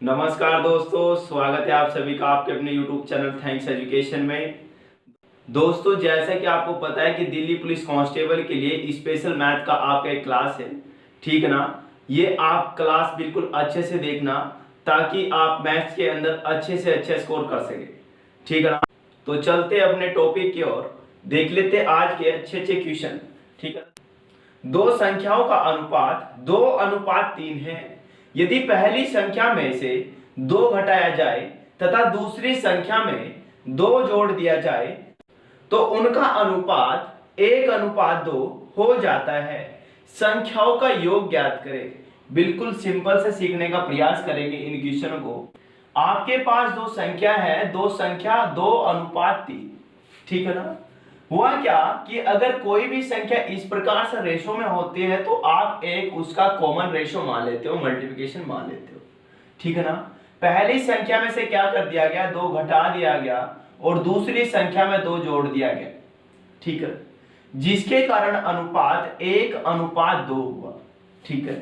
नमस्कार दोस्तों, स्वागत है आप सभी का आपके अपने YouTube चैनल थैंक्स एजुकेशन में। दोस्तों, जैसा कि आपको पता है कि दिल्ली पुलिस कांस्टेबल के लिए स्पेशल मैथ का आपका एक क्लास है, ठीक है ना। ये आप क्लास बिल्कुल अच्छे से देखना ताकि आप मैथ्स के अंदर अच्छे से अच्छे स्कोर कर सके, ठीक है ना। तो चलते अपने टॉपिक की ओर, देख लेते आज के अच्छे अच्छे क्वेश्चन, ठीक है। दो संख्याओं का अनुपात 2:3 है। यदि पहली संख्या में से 2 घटाया जाए तथा दूसरी संख्या में 2 जोड़ दिया जाए तो उनका अनुपात 1:2 हो जाता है। संख्याओं का योग ज्ञात करें। बिल्कुल सिंपल से सीखने का प्रयास करेंगे इन क्वेश्चन को। आपके पास दो संख्या है, दो संख्या 2:3, ठीक है ना। हुआ क्या कि अगर कोई भी संख्या इस प्रकार से रेशो में होती है तो आप एक उसका कॉमन रेशो मान लेते हो, मल्टीप्लिकेशन मान लेते हो, ठीक है ना। पहली संख्या में से क्या कर दिया गया, 2 घटा दिया गया और दूसरी संख्या में 2 जोड़ दिया गया, ठीक है, जिसके कारण अनुपात 1:2 हुआ, ठीक है।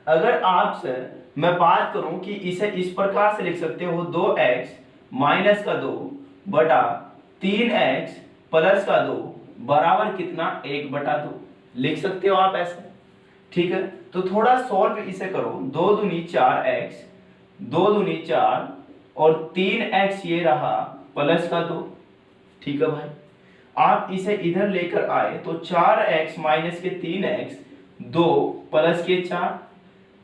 अगर आपसे मैं बात करूं कि इसे इस प्रकार से लिख सकते हो, 2x माइनस का 2 बटा 3x प्लस का 2 बराबर कितना, 1/2 लिख सकते हो आप ऐसे, ठीक है। तो थोड़ा सॉल्व इसे करो, 2 दूनी 4x, 2 दूनी 4 और 3x ये रहा प्लस का 2, ठीक है भाई। आप इसे इधर लेकर आए तो 4x माइनस के 3x 2 प्लस के 4,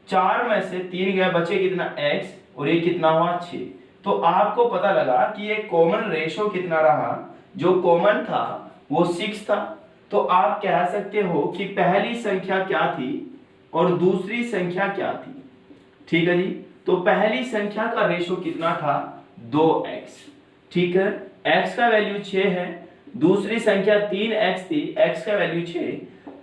4 में से 3 गया, बचे कितना x और ये कितना हुआ 6। तो आपको पता लगा कि ये कॉमन रेशो कितना रहा, जो कॉमन था वो 6 था। तो आप कह सकते हो कि पहली संख्या क्या थी और दूसरी संख्या क्या थी, ठीक है जी। तो पहली संख्या का रेशो कितना था, 2x, ठीक है, x का वैल्यू 6 है। दूसरी संख्या 3x थी, x का वैल्यू 6,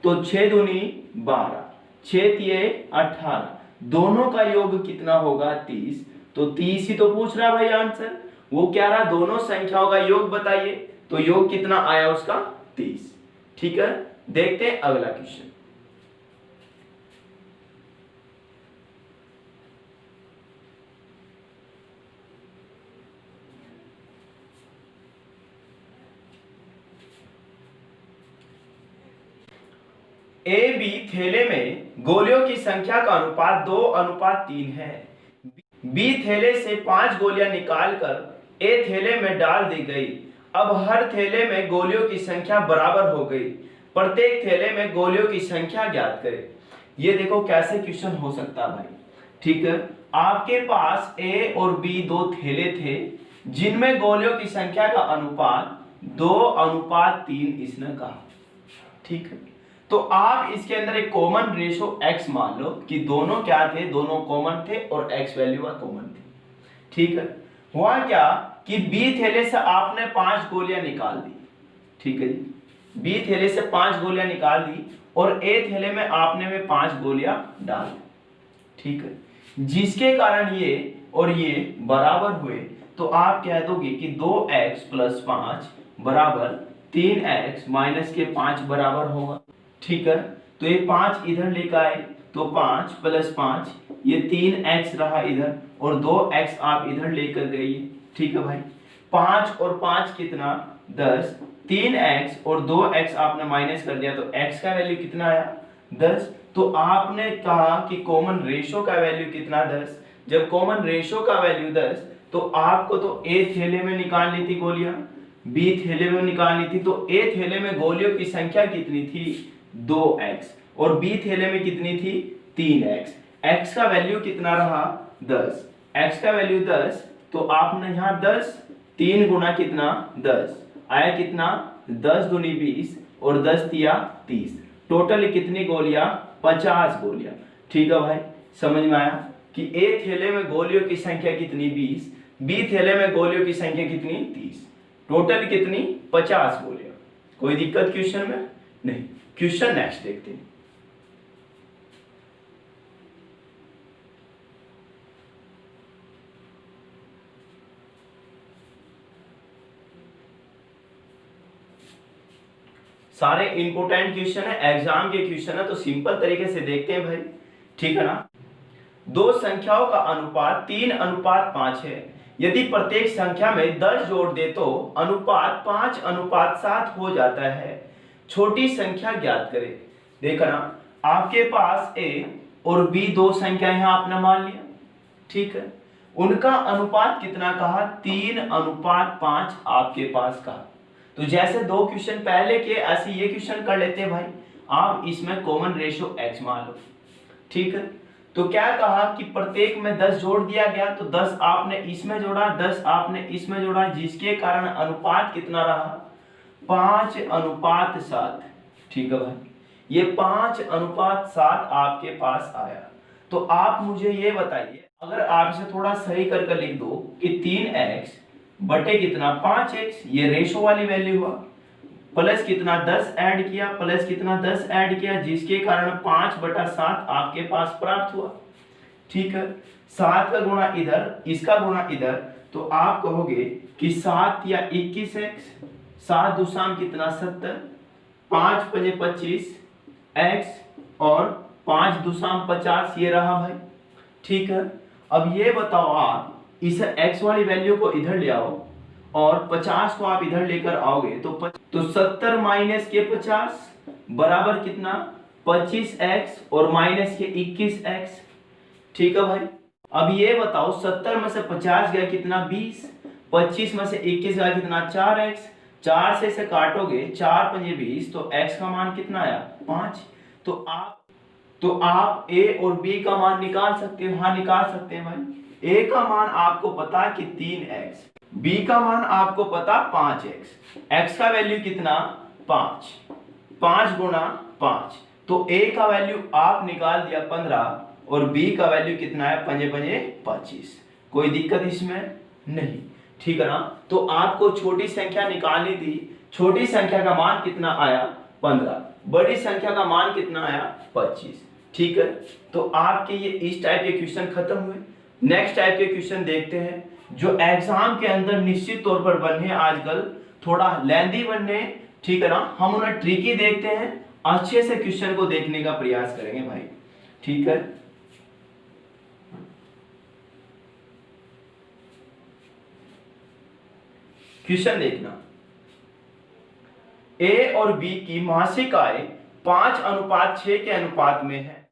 तो 6 दूनी 12, 6 तिये 18, दोनों का योग कितना होगा, 30। तो 30 ही तो पूछ रहा भाई आंसर, वो क्या रहा, दोनों संख्याओं का योग बताइए, तो योग कितना आया उसका, 30, ठीक है। देखते हैं अगला क्वेश्चन। ए बी थैले में गोलियों की संख्या का अनुपात 2:3 है। बी थैले से 5 गोलियां निकालकर ए थैले में डाल दी गई। अब हर थैले में गोलियों की संख्या बराबर हो गई। प्रत्येक थैले में गोलियों की संख्या ज्ञात करें। ये देखो कैसे क्वेश्चन हो सकता है भाई, ठीक है। आपके पास ए और बी दो थैले थे जिनमें गोलियों की संख्या का अनुपात 2:3 इसने कहा, ठीक है। तो आप इसके अंदर एक कॉमन रेशो x मान लो कि दोनों क्या थे, दोनों कॉमन थे और x वैल्यू कॉमन थी, ठीक है। हुआ क्या कि b थैले से आपने 5 गोलियां निकाल दी, ठीक है जी। b थैले से 5 गोलियां निकाल दी और a थैले में आपने में 5 गोलियां डाल दी, ठीक है, जिसके कारण ये और ये बराबर हुए। तो आप कह दोगे कि 2x + 5 बराबर 3x माइनस के 5 बराबर होगा, ठीक है। तो ये 5 इधर लेकर आए तो 5 + 5 ये 3x रहा इधर और 2x आप इधर लेकर गए, ठीक है भाई। 5 और 5 कितना, 10, 3x और 2x आपने माइनस कर दिया तो x का वैल्यू कितना आया, 10। तो आपने कहा कि कॉमन रेशो का वैल्यू कितना, 10। जब कॉमन रेशो का वैल्यू 10 तो आपको तो a थैले में निकालनी थी गोलियां, b थैले में निकालनी थी। तो a थैले में गोलियों की संख्या कितनी थी, 2x और b थैले में कितनी थी, 3x। x का वैल्यू कितना रहा, 10, x का वैल्यू 10। तो आपने यहां 10, 3 गुना कितना, 10 आया कितना, 10 दूनी 20 और 10 तिया 30, टोटल कितनी गोलियां, 50 गोलियां, ठीक है भाई। समझ में आया कि a थैले में गोलियों की संख्या कितनी, 20, b थैले में गोलियों की संख्या कितनी, 30, टोटल कितनी, 50 गोलियां। कोई दिक्कत क्वेश्चन में नहीं। क्वेश्चन नेक्स्ट देखते हैं। सारे इंपोर्टेंट क्वेश्चन है, एग्जाम के क्वेश्चन है, तो सिंपल तरीके से देखते हैं भाई, ठीक है ना। दो संख्याओं का अनुपात 3:5 है। यदि प्रत्येक संख्या में 10 जोड़ दे तो अनुपात 5:7 हो जाता है। छोटी संख्या ज्ञात करें। देखना, आपके पास a और b दो संख्या यहां आपने मान लिया, ठीक है। उनका अनुपात कितना कहा? 3:5 आपके पास कहा। तो जैसे दो क्वेश्चन पहले के ऐसे ये क्वेश्चन कर लेते हैं भाई। आप इसमें कॉमन रेशियो x मान लो, ठीक है। तो क्या कहा कि प्रत्येक में 10 जोड़ दिया गया, तो 10 आपने इसमें जोड़ा, 10 आपने इसमें जोड़ा, जिसके कारण अनुपात कितना रहा? 5:7। ठीक है भाई, ये 5:7 आपके पास आया। तो आप मुझे ये बताइए, अगर आप इसे थोड़ा सही करके लिख दो कि 3x बटे कितना 5x, ये रेशो वाली वैल्यू हुआ, प्लस कितना 10 ऐड किया, प्लस कितना 10 ऐड किया, जिसके कारण 5/7 आपके पास प्राप्त हुआ, ठीक है। 7 का गुणा इधर, इसका गुणा इधर, तो आप कहोगे कि 7 या 21x, 7 दूसाम कितना 70, 5 पंजे 25 x और 5 दूसाम 50, ये रहा भाई, ठीक है। अब ये बताओ, आप इस x वाली वैल्यू को इधर ले आओ और 50 को आप इधर लेकर आओगे तो 70 माइनस के 50 बराबर कितना 25x और माइनस के 21x, ठीक है भाई। अब ये बताओ 70 में से 50 गया कितना 20, 25 में से 21 गया कितना 4x, 4 से इसे काटोगे 4 पंजे 20, तो x का मान कितना आया 5। तो आप a और b का मान निकाल सकते हो। हाँ निकाल सकते हैं भाई। a का मान आपको पता कि 3x, b का मान आपको पता 5x, x का वैल्यू कितना 5, 5 गुणा 5, तो a का वैल्यू आप निकाल दिया 15 और b का वैल्यू कितना है 5×5 = 25। कोई दिक्कत इसमें नहीं, ठीक है ना। तो आपको छोटी संख्या निकालनी थी, छोटी संख्या का मान कितना आया 15, बड़ी संख्या का मान कितना आया 25, ठीक है। तो आपके ये इस टाइप के क्वेश्चन खत्म हुए। नेक्स्ट टाइप के क्वेश्चन देखते हैं जो एग्जाम के अंदर निश्चित तौर पर बनने, आजकल थोड़ा लेंथी बनने, ठीक है ना। हम उन्हें ट्रिकी देखते हैं, अच्छे से क्वेश्चन को देखने का प्रयास करेंगे भाई, ठीक है। क्वेश्चन देखना, a और b की मासिक आय 5:6 के अनुपात में है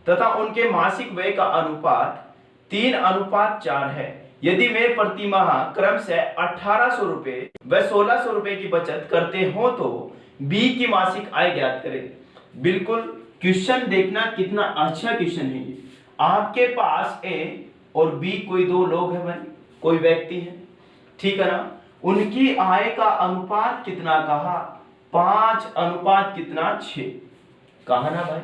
तथा उनके मासिक व्यय का अनुपात 3:4 है। यदि वे प्रति माह क्रम से 1800 रुपए व 1600 रुपए की बचत करते हो तो b की मासिक आय ज्ञात करें। बिल्कुल क्वेश्चन देखना कितना अच्छा क्वेश्चन है ये। आपके पास a और b कोई दो लोग हैं भाई, कोई व्यक्ति है, ठीक है ना। उनकी आय का अनुपात कितना कहा 5:6 कहा ना भाई,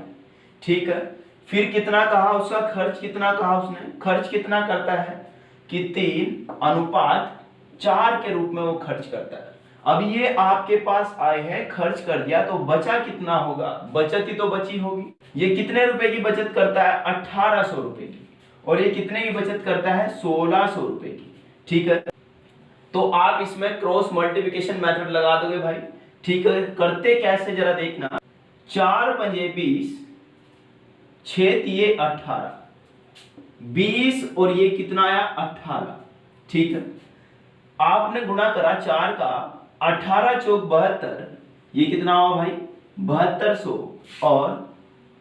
ठीक है। फिर कितना कहा, उसका खर्च कितना कहा उसने, खर्च कितना करता है कि 3:4 के रूप में वो खर्च करता है। अब ये आपके पास आय है, खर्च कर दिया, तो बचा कितना होगा, बचत ही तो बची होगी। ये कितने रुपए की बचत करता है 1800 रुपए की, और ये कितने की बचत करता है 1600 रुपए की, ठीक है। तो आप इसमें क्रॉस मल्टीप्लिकेशन मेथड लगा दोगे भाई, ठीक है। करते कैसे जरा देखना, 4 पंजे 20, 6 तिये 18, 20 और ये कितना आया 18, ठीक है। आपने गुणा करा 4 का, 18 चौक 72, ये कितना हुआ भाई 7200, और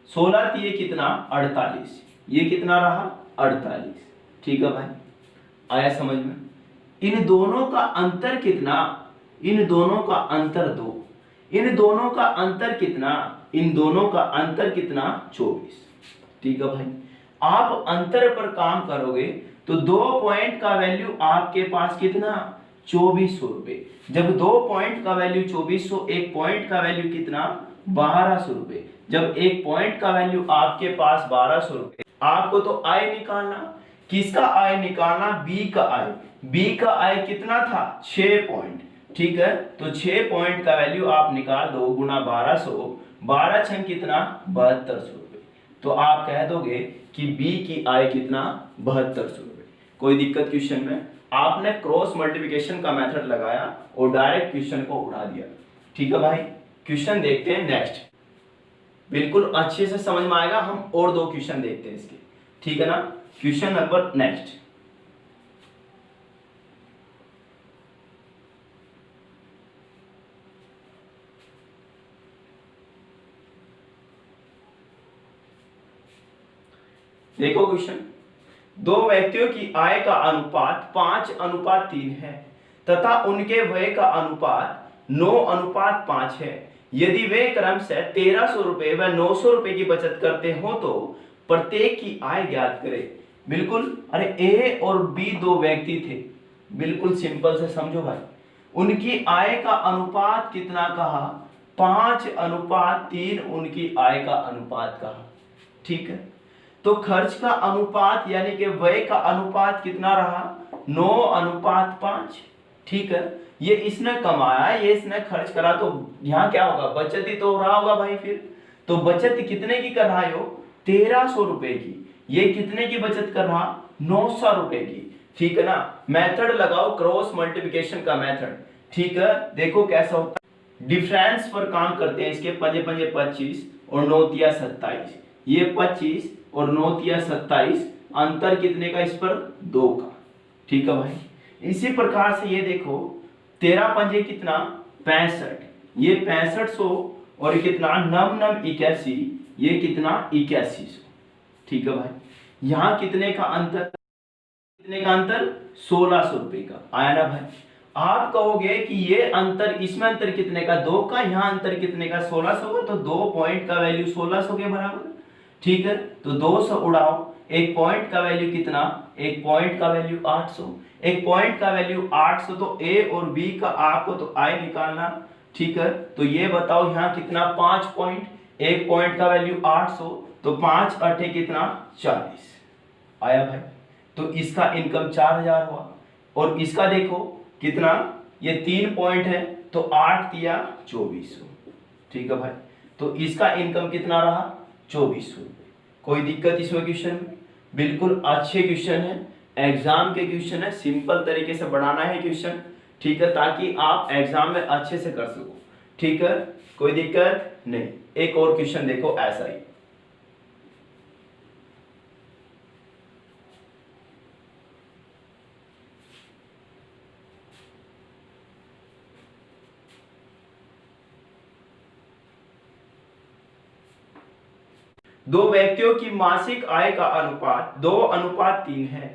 16 तिये कितना 48, ये कितना रहा 48, ठीक है भाई। आया समझ में। इन दोनों का अंतर कितना, इन दोनों का अंतर 2, इन दोनों का अंतर कितना, इन दोनों का अंतर कितना 24, ठीक है भाई। आप अंतर पर काम करोगे तो 2 पॉइंट का वैल्यू आपके पास कितना 2400 रुपए। जब 2 पॉइंट का वैल्यू 2400, एक पॉइंट का वैल्यू कितना 1200 रुपए। जब एक पॉइंट का वैल्यू आपके पास 1200 रुपए, आपको तो आय निकालना, किसका आय निकालना बी का आय। बी का आय कितना था 6 पॉइंट, ठीक है। तो 6 पॉइंट का वैल्यू आप निकाल दो, गुना 1200, 12 छंग कितना 7200 रुपए। तो आप कह दोगे कि बी की आय कितना 7200 रुपए। कोई दिक्कत क्वेश्चन में, आपने क्रॉस मल्टीप्लिकेशन का मेथड लगाया और डायरेक्ट क्वेश्चन को उड़ा दिया, ठीक है भाई। क्वेश्चन देखते हैं नेक्स्ट, बिल्कुल अच्छे से समझ में आएगा। हम और 2 क्वेश्चन देखते हैं इसके, ठीक है ना। Question number next. देखो क्वेश्चन, दो व्यक्तियों की आय का अनुपात 5:3 है तथा उनके व्यय का अनुपात 9:5 है। यदि वे क्रम से 1300 रुपए व 900 रुपए की बचत करते हो तो प्रत्येक की आय ज्ञात करें। बिल्कुल, अरे ए और बी दो व्यक्ति थे, बिल्कुल सिंपल से समझो भाई। उनकी आय का अनुपात कितना कहा? 5:3 उनकी आय का अनुपात कहा। ठीक है, तो खर्च का अनुपात यानी कि व्यय का अनुपात कितना रहा? 9:5। ठीक है, ये इसने कमाया, ये इसने खर्च करा, तो यहाँ क्या होगा? बचत ही तो हो रहा होगा भाई। फिर तो बचत कितने की कर रहा है? 1300 रुपए की। ये कितने की बचत कर रहा? 900 रुपए की। ठीक है ना। मेथड लगाओ, क्रॉस मल्टीप्लिकेशन का मेथड। ठीक है, देखो कैसा होता है। डिफरेंस पर काम करते हैं। इसके पंजे पंजे 25 और 9 तिया 27। ये 25 और 9 तिया 27, अंतर कितने का इस पर? 2 का। ठीक है भाई। इसी प्रकार से ये देखो, 13 पंजे कितना? 65। ये 6500 और कितना? नम 81, ये कितना? 8100। ठीक है भाई। यहाँ कितने का अंतर? कितने का अंतर? 1600 रुपए का आया ना भाई। आप कहोगे कि ये अंतर, इसमें अंतर कितने का? 2 का। यहाँ अंतर कितने का? 1600 का। तो 2 पॉइंट का वैल्यू 1600 के बराबर। ठीक है, तो 2 से उड़ाओ। एक पॉइंट का वैल्यू कितना? एक पॉइंट का वैल्यू 800। एक पॉइंट का वैल्यू 800, तो ए और बी का आपको तो आई निकालना। ठीक है, तो ये बताओ यहाँ कितना? 5 पॉइंट। एक पॉइंट का वैल्यू 800, तो 5 8 कितना? 40 आया भाई। तो इसका इनकम 4000 हुआ। और इसका देखो कितना? ये 3 पॉइंट है, तो 8 तिया 2400। ठीक है भाई, तो इसका इनकम कितना रहा? 2400 रुपये। कोई दिक्कत इसमें क्वेश्चन में? बिल्कुल अच्छे क्वेश्चन है, एग्जाम के क्वेश्चन है, सिंपल तरीके से बनाना है क्वेश्चन। ठीक है, ताकि आप एग्जाम में अच्छे से कर सको। ठीक है, कोई दिक्कत नहीं। एक और क्वेश्चन देखो ऐसा ही। दो व्यक्तियों की मासिक आय का अनुपात 2:3 है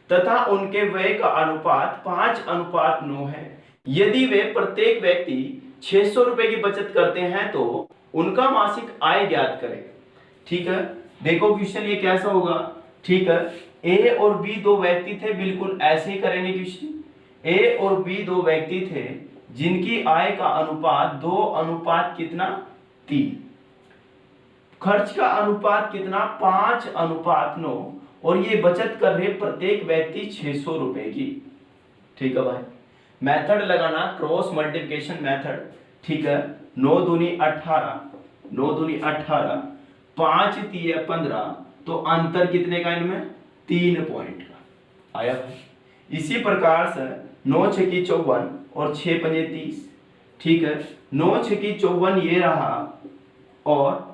तथा उनके व्यय का अनुपात 5:9 है। यदि वे प्रत्येक व्यक्ति 600 रुपए की बचत करते हैं तो उनका मासिक आय ज्ञात करें। ठीक है, देखो क्वेश्चन ये कैसा होगा। ठीक है, ए और बी दो व्यक्ति थे, बिल्कुल ऐसे ही करेंगे क्वेश्चन। ए और बी दो व्यक्ति थे जिनकी आय का अनुपात 2 कितना? 3। खर्च का अनुपात कितना? 5:9 और ये बचत कर रहे प्रत्येक व्यक्ति 600 रुपए की। ठीक है भाई, मेथड लगाना क्रॉस मल्टीप्लिकेशन मेथड। ठीक है, 9 दूनी 18, 9 दूनी 18, 5 तिया 15, तो अंतर कितने का इनमें? 3 पॉइंट का आया भाई। इसी प्रकार से 9 छकी 54 और 6 पंजे 30। ठीक है, 9 छकी 54 ये रहा और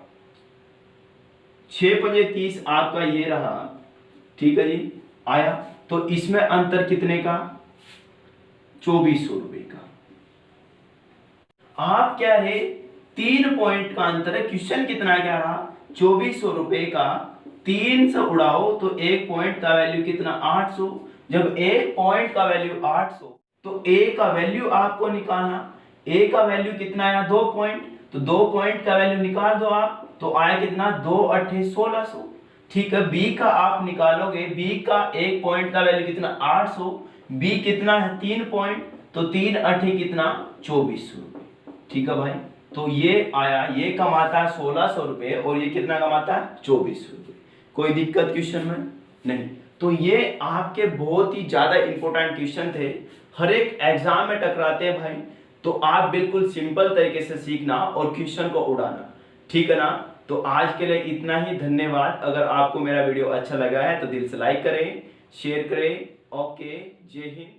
6 पंजे 30 आपका ये रहा। ठीक है जी, आया। तो इसमें अंतर कितने का? 2400 रुपए का। आप क्या रहे? 3 पॉइंट का अंतर है। क्वेश्चन कितना क्या रहा? 2400 रुपए का 3 से उड़ाओ तो एक पॉइंट का वैल्यू कितना? 800। जब एक पॉइंट का वैल्यू 800, तो ए का वैल्यू आपको निकालना। ए का वैल्यू कितना आया? 2 पॉइंट। तो 2 पॉइंट का वैल्यू निकाल दो आप, तो आया कितना? 2 8 1600। ठीक है, बी का आप निकालोगे। बी का एक पॉइंट का वैल्यू कितना? 800। बी कितना है? 3 पॉइंट, तो 3 8 कितना? 2400 रुपए। ठीक है भाई, तो ये आया, ये कमाता है 1600 रुपए और ये कितना कमाता है? 2400 रुपए। कोई दिक्कत क्वेश्चन में नहीं। तो ये आपके बहुत ही ज्यादा इंपॉर्टेंट क्वेश्चन थे, हर एक एग्जाम में टकराते हैं भाई। तो आप बिल्कुल सिंपल तरीके से सीखना और क्वेश्चन को उड़ाना। ठीक है ना। तो आज के लिए इतना ही, धन्यवाद। अगर आपको मेरा वीडियो अच्छा लगा है तो दिल से लाइक करें, शेयर करें। ओके, जय हिंद।